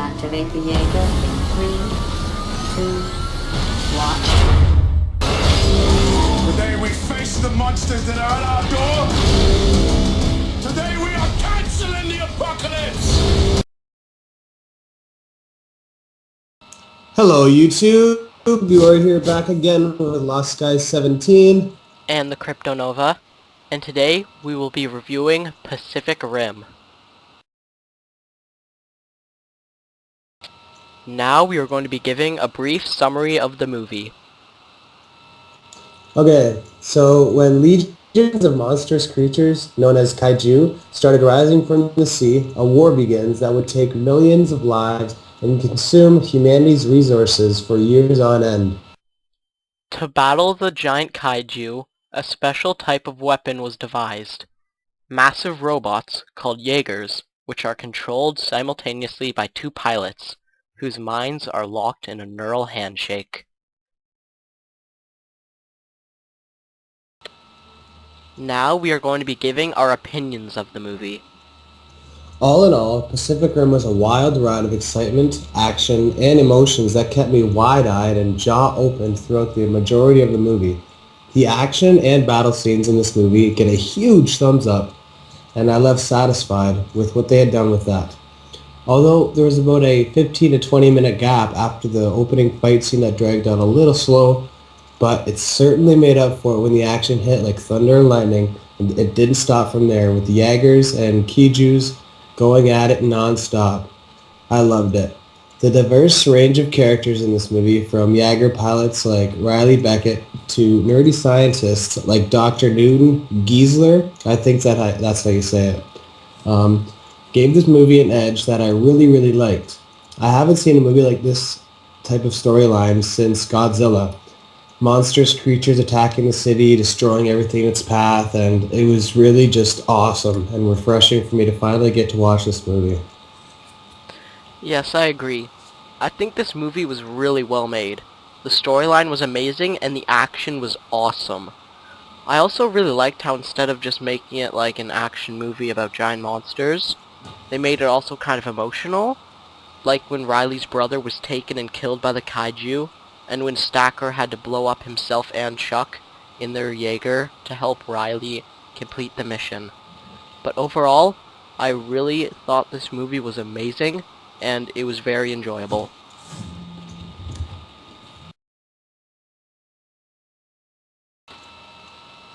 Activate the Jaeger in 3, 2, 1. Today we face the monsters that are at our door. Today we are canceling the apocalypse. Hello YouTube, you are here back again with Lost Skies 17 and the Crypto Nova, and today we will be reviewing Pacific Rim. Now we are going to be giving a brief summary of the movie. Okay, so when legions of monstrous creatures, known as kaiju, started rising from the sea, a war begins that would take millions of lives and consume humanity's resources for years on end. To battle the giant kaiju, a special type of weapon was devised. Massive robots, called Jaegers, which are controlled simultaneously by two pilots, whose minds are locked in a neural handshake. Now we are going to be giving our opinions of the movie. All in all, Pacific Rim was a wild ride of excitement, action, and emotions that kept me wide-eyed and jaw-open throughout the majority of the movie. The action and battle scenes in this movie get a huge thumbs up, and I left satisfied with what they had done with that. Although there was about a 15 to 20 minute gap after the opening fight scene that dragged on a little slow, but it certainly made up for it when the action hit like thunder and lightning, and it didn't stop from there with the Jaegers and Kijus going at it non-stop. I loved it. The diverse range of characters in this movie, from Jaeger pilots like Riley Beckett to nerdy scientists like Dr. Newton Giesler, I think that's how you say it, gave this movie an edge that I really liked. I haven't seen a movie like this type of storyline since Godzilla. Monstrous creatures attacking the city, destroying everything in its path, and it was really just awesome and refreshing for me to finally get to watch this movie. Yes, I agree. I think this movie was really well made. The storyline was amazing and the action was awesome. I also really liked how instead of just making it like an action movie about giant monsters, they made it also kind of emotional, like when Riley's brother was taken and killed by the kaiju, and when Stacker had to blow up himself and Chuck in their Jaeger to help Riley complete the mission. But overall, I really thought this movie was amazing, and it was very enjoyable.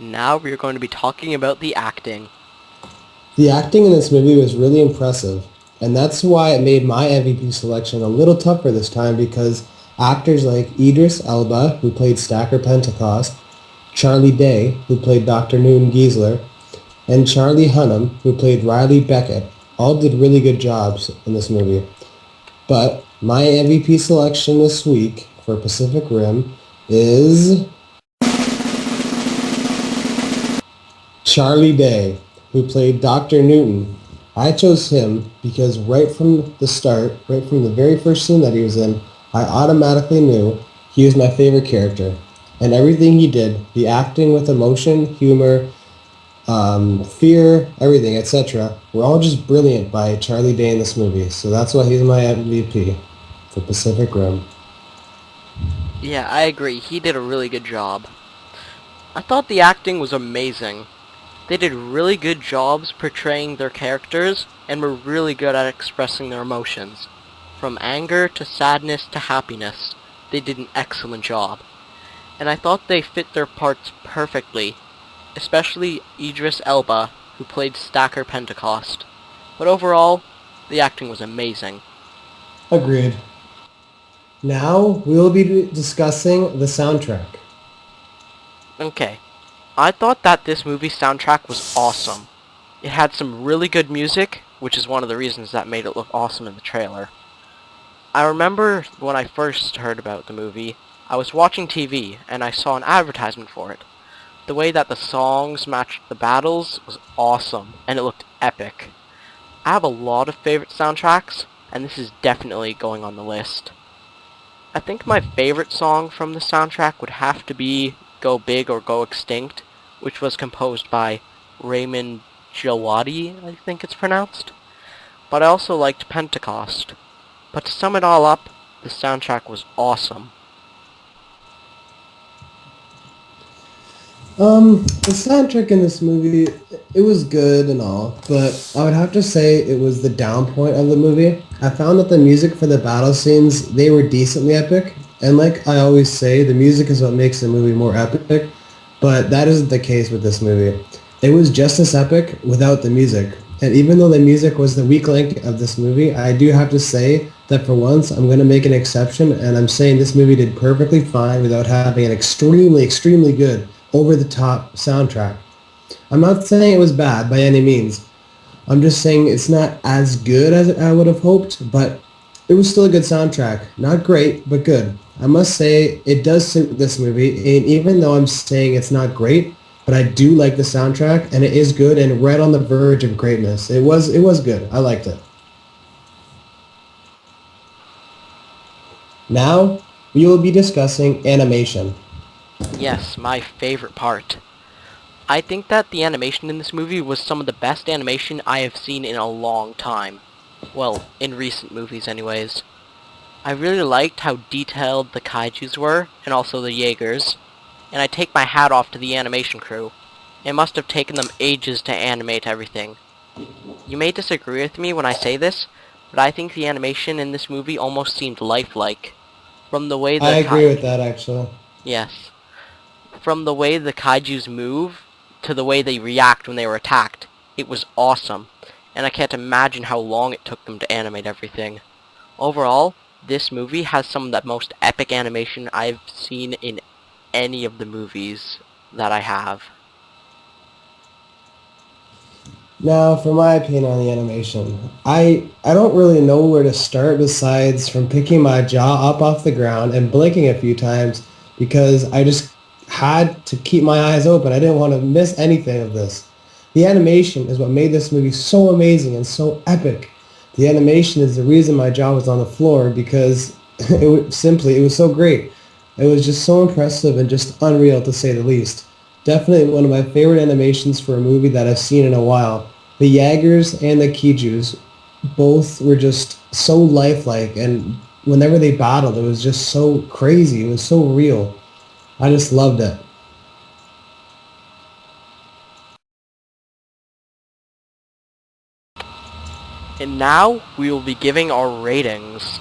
Now we are going to be talking about the acting. The acting in this movie was really impressive, and that's why it made my MVP selection a little tougher this time, because actors like Idris Elba, who played Stacker Pentecost, Charlie Day, who played Dr. Newton Giesler, and Charlie Hunnam, who played Riley Beckett, all did really good jobs in this movie. But my MVP selection this week for Pacific Rim is Charlie Day, who played Dr. Newton. I chose him because right from the start, right from the very first scene that he was in, I automatically knew he was my favorite character. And everything he did, the acting with emotion, humor, fear, everything, etc., were all just brilliant by Charlie Day in this movie. So that's why he's my MVP for Pacific Rim. Yeah, I agree. He did a really good job. I thought the acting was amazing. They did really good jobs portraying their characters and were really good at expressing their emotions. From anger to sadness to happiness, they did an excellent job. And I thought they fit their parts perfectly, especially Idris Elba, who played Stacker Pentecost. But overall, the acting was amazing. Agreed. Now we will be discussing the soundtrack. Okay, I thought that this movie's soundtrack was awesome. It had some really good music, which is one of the reasons that made it look awesome in the trailer. I remember when I first heard about the movie, I was watching TV and I saw an advertisement for it. The way that the songs matched the battles was awesome, and it looked epic. I have a lot of favorite soundtracks, and this is definitely going on the list. I think my favorite song from the soundtrack would have to be Go Big or Go Extinct, which was composed by Raymond Djawadi, I think it's pronounced. But I also liked Pentecost. But to sum it all up, the soundtrack was awesome. The soundtrack in this movie, it was good and all, but I would have to say it was the down point of the movie. I found that the music for the battle scenes, they were decently epic, and like I always say, the music is what makes the movie more epic, but that isn't the case with this movie. It was just as epic without the music, and even though the music was the weak link of this movie, I do have to say that for once, I'm going to make an exception, and I'm saying this movie did perfectly fine without having an extremely, extremely good over-the-top soundtrack. I'm not saying it was bad by any means. I'm just saying it's not as good as I would have hoped, but it was still a good soundtrack. Not great, but good. I must say it does suit this movie, and even though I'm saying it's not great, but I do like the soundtrack, and it is good and right on the verge of greatness. It was good. I liked it. Now, we will be discussing animation. Yes, my favorite part. I think that the animation in this movie was some of the best animation I have seen in a long time. Well, in recent movies anyways. I really liked how detailed the kaijus were, and also the Jaegers, and I take my hat off to the animation crew. It must have taken them ages to animate everything. You may disagree with me when I say this, but I think the animation in this movie almost seemed lifelike. From the way the I agree with that, actually. Yes. From the way the kaijus move to the way they react when they were attacked, it was awesome, and I can't imagine how long it took them to animate everything. Overall, this movie has some of the most epic animation I've seen in any of the movies that I have. Now, for my opinion on the animation, I don't really know where to start besides from picking my jaw up off the ground and blinking a few times because I just had to keep my eyes open. I didn't want to miss anything of this. The animation is what made this movie so amazing and so epic. The animation is the reason my jaw was on the floor because it was so great. It was just so impressive and just unreal to say the least. Definitely one of my favorite animations for a movie that I've seen in a while. The Jaegers and the Kijus both were just so lifelike, and whenever they battled, it was just so crazy. It was so real. I just loved it. And now, we will be giving our ratings.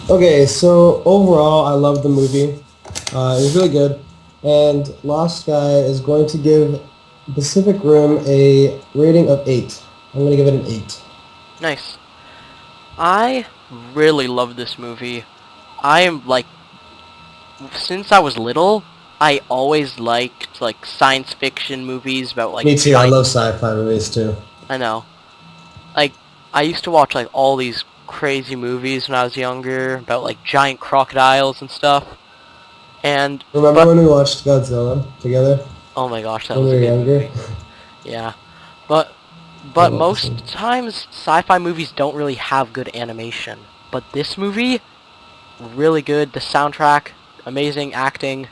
Okay, so overall, I loved the movie. It was really good. And Lost Sky is going to give Pacific Rim a rating of 8. I'm going to give it an 8. Nice. I really love this movie. I am like, since I was little, I always liked like science fiction movies about like Me too, I love sci-fi movies too. I know. Like, I used to watch like all these crazy movies when I was younger about like giant crocodiles and stuff. And Remember when we watched Godzilla together? oh my gosh, that When was we a were good younger? movie. Yeah. But That was most awesome. times sci-fi movies don't really have good animation. But this movie, really good. The soundtrack, amazing acting,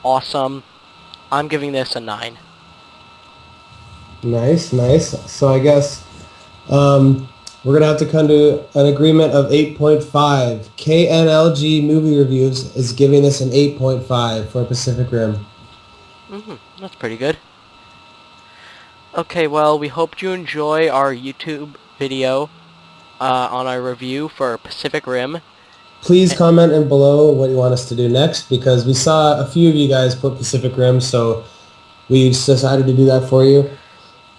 awesome. I'm giving this a 9. Nice, nice. So I guess we're going to have to come to an agreement of 8.5. KNLG Movie Reviews is giving this an 8.5 for Pacific Rim. That's pretty good. Okay, well, we hope you enjoy our YouTube video on our review for Pacific Rim. Please comment in below what you want us to do next because we saw a few of you guys put Pacific Rim, so we decided to do that for you.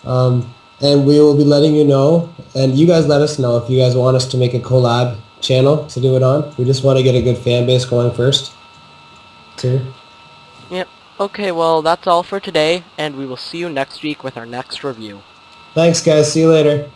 And we will be letting you know, and you guys let us know if you guys want us to make a collab channel to do it on. We just want to get a good fan base going first, too. Yep. Okay, well, that's all for today, and we will see you next week with our next review. Thanks, guys. See you later.